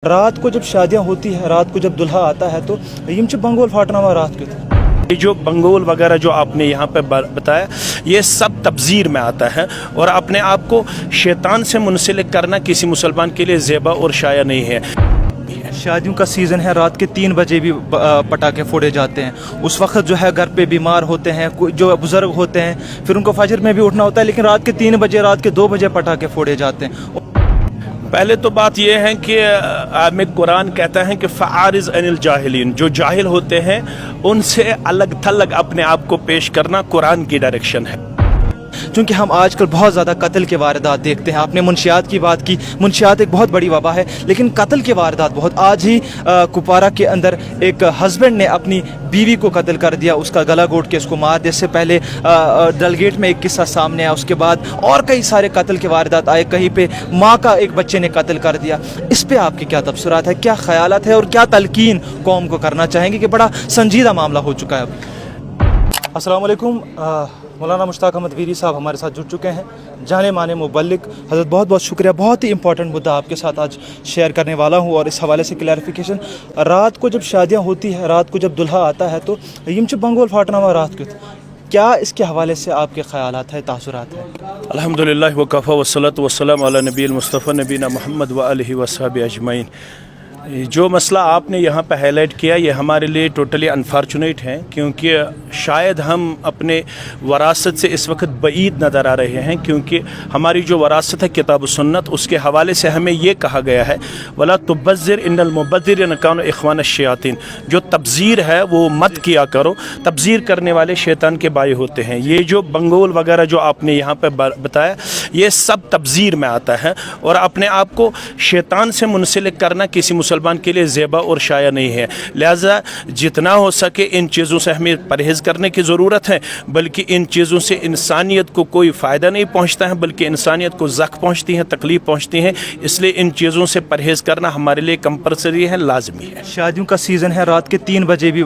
रात को जब शादियां होती है, रात को जब दुल्हा आता है तो यम च बंगोल फाटना रात के ये जो बंगोल वगैरह जो आपने यहाँ पे बताया, ये सब तब्जीर में आता है और अपने आप को शैतान से मुंसलिक करना किसी मुसलमान के लिए ज़ेबा और शाया नहीं है। शादियों का सीज़न है, रात के 3 बजे भी पटाखे फोड़े जाते हैं। उस वक्त जो है घर पे बीमार होते हैं, जो बुज़ुर्ग होते हैं, फिर उनको फजर में भी उठना होता है, लेकिन रात के 3 बजे, रात के 2 बजे पटाखे फोड़े जाते हैं। पहले तो बात यह है कि में कुरान कहता है कि फ़आरिज़ अनिल जाहिलीन, जो जाहिल होते हैं उनसे अलग थलग अपने आप को पेश करना कुरान की डायरेक्शन है। क्योंकि हम आजकल बहुत ज़्यादा कत्ल के वारदात देखते हैं। आपने मुनशियात की बात की, मुनशियात एक बहुत बड़ी वबा है, लेकिन कत्ल के वारदात बहुत। आज ही कुपवारा के अंदर एक हस्बैंड ने अपनी बीवी को कत्ल कर दिया, उसका गला घोट के उसको मार दिया। इससे पहले डलगेट में एक किस्सा सामने आया, उसके बाद और कई सारे कत्ल के वारदात आए। कहीं पे माँ का एक बच्चे ने कत्ल कर दिया। इस पर आपके क्या तबसरात है, क्या ख्यालात है और क्या तलकीन कौम को करना चाहेंगे कि बड़ा संजीदा मामला हो चुका है अभी। अस्सलाम वालेकुम। मौलाना मुश्ताक अहमद वीरी साहब हमारे साथ जुड़ चुके हैं, जाने माने मुबल्लिग। हज़रत बहुत बहुत शुक्रिया। बहुत ही इंपॉर्टेंट मुद्दा आपके साथ आज शेयर करने वाला हूँ और इस हवाले से क्लैरिफिकेशन। रात को जब शादियाँ होती है, रात को जब दुल्हा आता है तो यम च बंगोल फाटना रात के, क्या इसके हवाले से आपके ख्यालात है, तासुरात है? अल्हम्दुलिल्लाह व कफ़ा वस्सलातु वस्सलाम अला नबील मुस्तफ़ा नबीना मोहम्मद व आलिहि व सहबिहि अजमईन। जो मसला आपने यहाँ पे हाईलाइट किया, ये हमारे लिए टोटली अनफॉर्चुनेट है, क्योंकि शायद हम अपने वरासत से इस वक्त बईद नज़र आ रहे हैं। क्योंकि हमारी जो वरासत है किताब सुन्नत, उसके हवाले से हमें ये कहा गया है वला तुबज़िर इन्नल मुबज़्ज़िरीन कानू इख़वान शयातीन, जो तब्ज़ीर है वो मत किया करो, तब्ज़ीर करने वाले शैतान के भाई होते हैं। ये जो बंगोल वगैरह जो आपने यहाँ पे बताया, ये सब तब्ज़ीर में आता है और अपने आप को शैतान से मुंसलिक करना किसी मुसलमान के लिए ज़ेबा और शाया नहीं है। लिहाजा जितना हो सके इन चीज़ों से हमें परहेज़ करने की ज़रूरत है, बल्कि इन चीज़ों से इंसानियत को कोई फ़ायदा नहीं पहुँचता है, बल्कि इंसानियत को ज़ख्म पहुँचती है, तकलीफ़ पहुँचती है। इसलिए इन चीज़ों से परहेज़ करना हमारे लिए कंपलसरी है, लाजमी है। शादियों का सीज़न है, रात के 3 बजे भी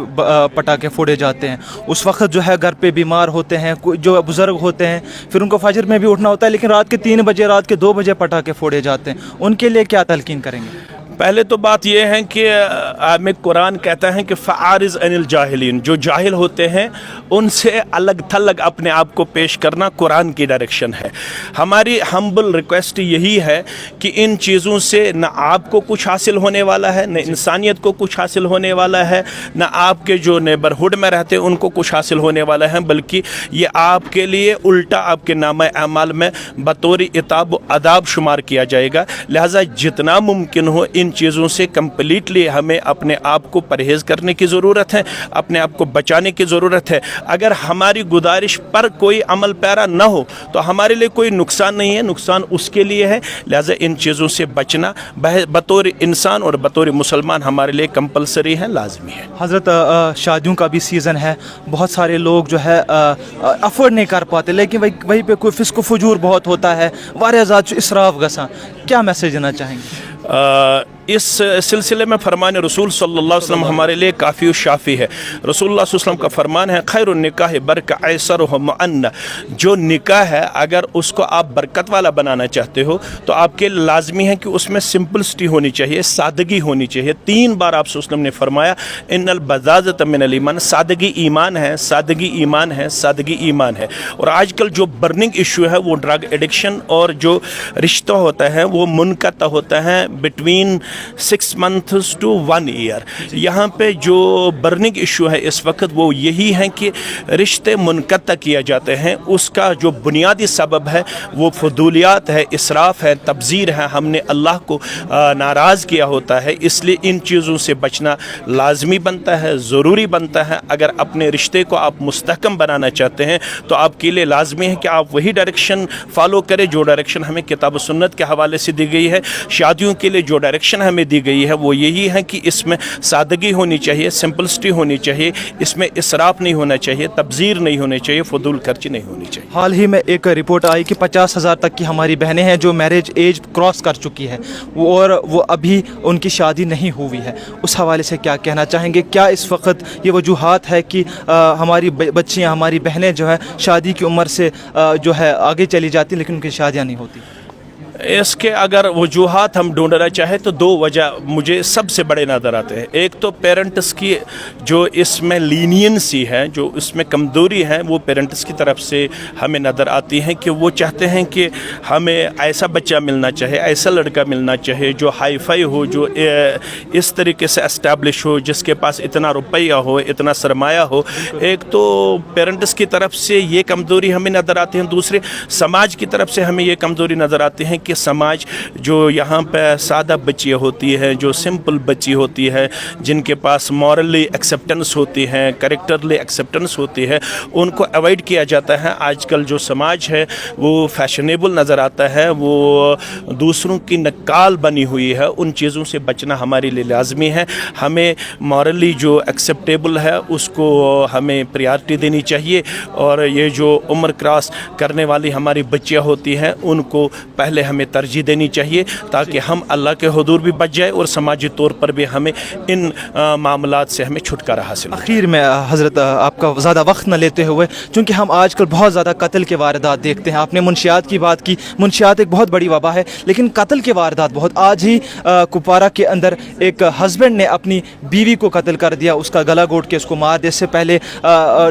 पटाखे फोड़े जाते हैं। उस वक्त जो है घर पे बीमार होते हैं, जो बुज़ुर्ग होते हैं, फिर उनको फजर में भी उठना होता है, लेकिन रात के 3 बजे, रात के 2 बजे पटाखे फोड़े जाते हैं। उनके लिए क्या तलकीन करेंगे? पहले तो बात यह है कि में कुरान कहता है कि फ़आरिज़ अनिल जाहिलीन, जो जाहिल होते हैं उनसे अलग थलग अपने आप को पेश करना कुरान की डायरेक्शन है। हमारी हम्बल रिक्वेस्ट यही है कि इन चीज़ों से न आपको कुछ हासिल होने वाला है, न इंसानियत को कुछ हासिल होने वाला है, न आपके जो नेबरहुड में रहते हैं उनको कुछ हासिल होने वाला है, बल्कि ये आपके लिए उल्टा आपके नामा अमाल में बतौर इताब अदाब शुमार किया जाएगा। लिहाजा जितना मुमकिन हो इन चीज़ों से कम्प्लीटली हमें अपने आप को परहेज़ करने की ज़रूरत है, अपने आप को बचाने की ज़रूरत है। अगर हमारी गुजारिश पर कोई अमल पैरा न हो तो हमारे लिए कोई नुकसान नहीं है, नुकसान उसके लिए है। लिहाजा इन चीज़ों से बचना बतौर इंसान और बतौर मुसलमान हमारे लिए कंपलसरी है, लाजमी है। हज़रत शादियों का भी सीज़न है, बहुत सारे लोग जो है अफोर्ड नहीं कर पाते, लेकिन वहीं पे कोई फिस्को फजूर बहुत होता है, वारिया ज़्यादा इसराफ गसा। क्या मैसेज देना चाहेंगे? इस सिलसिले में फरमान रसूल सल्लल्लाहु अलैहि वसल्लम हमारे लिए काफ़ी शाफ़ी है। रसूलुल्लाह सल्लल्लाहु अलैहि वसल्लम का फरमान है खैरुन निकाह बरका ऐसरुहु मुअन्ना, जो निकाह है अगर उसको आप बरकत वाला बनाना चाहते हो तो आपके लाजमी है कि उसमें सिंपलिसिटी होनी चाहिए, सादगी होनी चाहिए। 3 बार आप वसल्लम ने फरमाया इन्नल बज़ाज़त मिनल ईमान, सादगी ईमान है, सादगी ईमान है, सादगी ईमान है। और आजकल जो बर्निंग इशू है वो ड्रग एडिक्शन और जो रिश्ता होता है वो मुनक़ता होता है बिटवीन 6 months to 1 year। यहाँ पे जो बर्निंग इशू है इस वक्त वो यही है कि रिश्ते मुनक़ता किया जाते हैं। उसका जो बुनियादी सबब है वो फजूलियात है, इसराफ है, तब्ज़ीर है, हमने अल्लाह को नाराज़ किया होता है। इसलिए इन चीज़ों से बचना लाजमी बनता है, ज़रूरी बनता है। अगर अपने रिश्ते को आप मुस्तहकम बनाना चाहते हैं तो आपके लिए लाजमी है कि आप वही डायरेक्शन फॉलो करें जो डायरेक्शन हमें किताब सुन्नत के हवाले से दी गई है। शादियों के लिए जो डायरेक्शन हमें दी गई है वो यही है कि इसमें सादगी होनी चाहिए, सिंपलिसिटी होनी चाहिए, इसमें इसराफ नहीं होना चाहिए, तब्ज़ीर नहीं होनी चाहिए, फजूल खर्ची नहीं होनी चाहिए। हाल ही में एक रिपोर्ट आई कि 50,000 तक की हमारी बहनें हैं जो मैरिज एज क्रॉस कर चुकी है और वो अभी उनकी शादी नहीं हुई है। उस हवाले से क्या कहना चाहेंगे? क्या इस वक्त ये वजूहात है कि हमारी बच्चियाँ, हमारी बहनें जो है शादी की उम्र से जो है आगे चली जाती लेकिन उनकी शादियाँ नहीं होती? इसके अगर वजूहात हम ढूंढना चाहें तो दो वजह मुझे सबसे बड़े नज़र आते हैं। एक तो पेरेंट्स की जो इसमें लीनियंसी है, जो इसमें कमज़ोरी है, वो पेरेंट्स की तरफ से हमें नज़र आती है कि वो चाहते हैं कि हमें ऐसा बच्चा मिलना चाहिए, ऐसा लड़का मिलना चाहिए जो हाई फाई हो, जो इस तरीके से एस्टैब्लिश हो, जिसके पास इतना रुपया हो, इतना सरमाया हो। एक तो पेरेंट्स की तरफ से ये कमज़ोरी हमें नज़र आती है, दूसरे समाज की तरफ से हमें ये कमज़ोरी नज़र आती है कि समाज जो यहाँ पे सादा बच्चियाँ होती है, जो सिंपल बच्ची होती है, जिनके पास मॉरली एक्सेप्टेंस होती है, कैरेक्टरली एक्सेप्टेंस होती है, उनको अवॉइड किया जाता है। आजकल जो समाज है वो फैशनेबल नज़र आता है, वो दूसरों की नक्काल बनी हुई है। उन चीज़ों से बचना हमारे लिए लाजमी है। हमें मॉरली जो एक्सेप्टेबल है उसको हमें प्रायोरिटी देनी चाहिए, और ये जो उम्र क्रॉस करने वाली हमारी बच्चियाँ होती हैं उनको पहले हमें तरजीह देनी चाहिए, ताकि हम अल्लाह के हुजूर भी बच जाए और समाजी तौर पर भी हमें इन मामलात से हमें छुटकारा हासिल हो। आखिर में हज़रत आपका ज़्यादा वक्त न लेते हुए, चूँकि हम आजकल बहुत ज़्यादा कत्ल के वारदात देखते हैं, आपने मुनशियात की बात की, मुनशियात एक बहुत बड़ी वबा है, लेकिन कत्ल के वारदात बहुत। आज ही कुपवारा के अंदर एक हस्बैंड ने अपनी बीवी को कत्ल कर दिया, उसका गला घोंट के उसको मार दिया। इससे पहले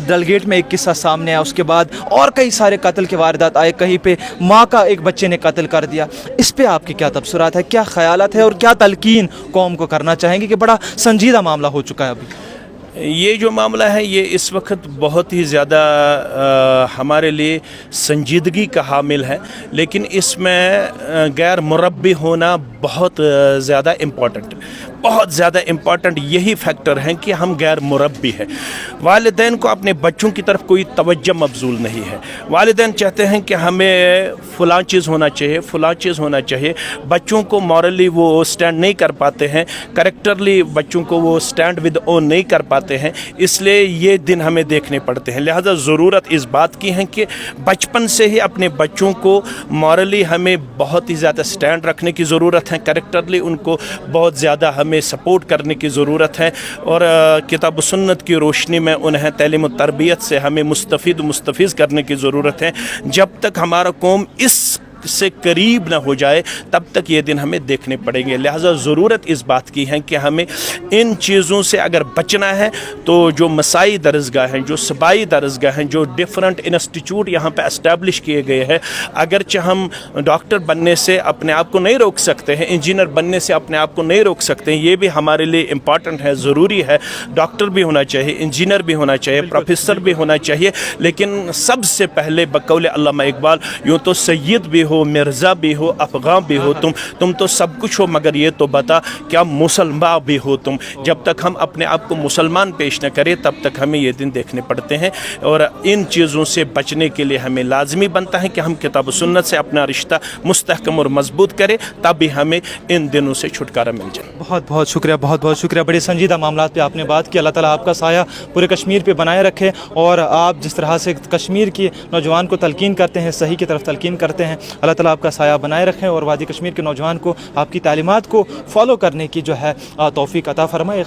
डलगेट में एक किस्सा सामने आया, उसके बाद और कई सारे कत्ल के वारदात आए। कहीं पे माँ का एक बच्चे ने कत्ल कर दिया। इस पे आपके क्या तबसरात है, क्या ख्यालात है, और क्या तलकीन कौम को करना चाहेंगे कि बड़ा संजीदा मामला हो चुका है अभी? ये जो मामला है ये इस वक्त बहुत ही ज़्यादा हमारे लिए संजीदगी का हामिल है, लेकिन इसमें गैर मुरब्बी होना बहुत ज़्यादा इम्पॉर्टेंट, बहुत ज़्यादा इम्पॉर्टेंट यही फैक्टर है कि हम गैर मुरब्बी हैं। वालिदैन को अपने बच्चों की तरफ कोई तवज्जो मबजूल नहीं है। वालिदैन चाहते हैं कि हमें फ़लाँ चीज़ होना चाहिए, फ़लाँ चीज़ होना चाहिए। बच्चों को मॉरली वो स्टैंड नहीं कर पाते हैं, करेक्टरली बच्चों को वो स्टैंड विद ओन नहीं कर पाते हैं, इसलिए ये दिन हमें देखने पड़ते हैं। लिहाजा ज़रूरत इस बात की है कि बचपन से ही अपने बच्चों को मॉरली हमें बहुत ही ज़्यादा स्टैंड रखने की ज़रूरत है, करेक्टरली उनको बहुत ज़्यादा हमें सपोर्ट करने की ज़रूरत है, और किताब सुन्नत की रोशनी में उन्हें तालीम और तरबियत से हमें मुस्तफ़ीज़ करने की ज़रूरत है। जब तक हमारा कौम इस से करीब ना हो जाए तब तक ये दिन हमें देखने पड़ेंगे। लिहाजा ज़रूरत इस बात की है कि हमें इन चीज़ों से अगर बचना है तो जो मसाई दरसगाह हैं, जो सबाई दरसगाह हैं, जो डिफरेंट इंस्टीट्यूट यहाँ पे एस्टैब्लिश किए गए हैं, अगरचे हम डॉक्टर बनने से अपने आप को नहीं रोक सकते हैं, इंजीनियर बनने से अपने आप को नहीं रोक सकते हैं, ये भी हमारे लिए इम्पॉर्टेंट है, ज़रूरी है। डॉक्टर भी होना चाहिए, इंजीनियर भी होना चाहिए, प्रोफेसर भी होना चाहिए, लेकिन सबसे पहले बकौल अल्लामा इकबाल, यूँ तो सैयद भी हो, मिर्ज़ा भी हो, अफ़गां भी हो, तुम तो सब कुछ हो, मगर ये तो बता क्या मुसलमान भी हो तुम। जब तक हम अपने आप को मुसलमान पेश न करें तब तक हमें ये दिन देखने पड़ते हैं, और इन चीज़ों से बचने के लिए हमें लाजमी बनता है कि हम किताब सुन्नत से अपना रिश्ता मुस्तहकम और मजबूत करें, तभी हमें इन दिनों से छुटकारा मिल जाए। बहुत बहुत शुक्रिया, बहुत बहुत शुक्रिया। बड़े संजीदा मामला पे आपने बात की। अल्लाह ताला आपका साया पूरे कश्मीर पे बनाए रखे, और आप जिस तरह से कश्मीर के नौजवान को तलकीन करते हैं, सही की तरफ तलकीन करते हैं, अल्लाह ताला आपका साया बनाए रखें, और वादी कश्मीर के नौजवान को आपकी तालीमात को फॉलो करने की जो है तौफीक अता फरमाए।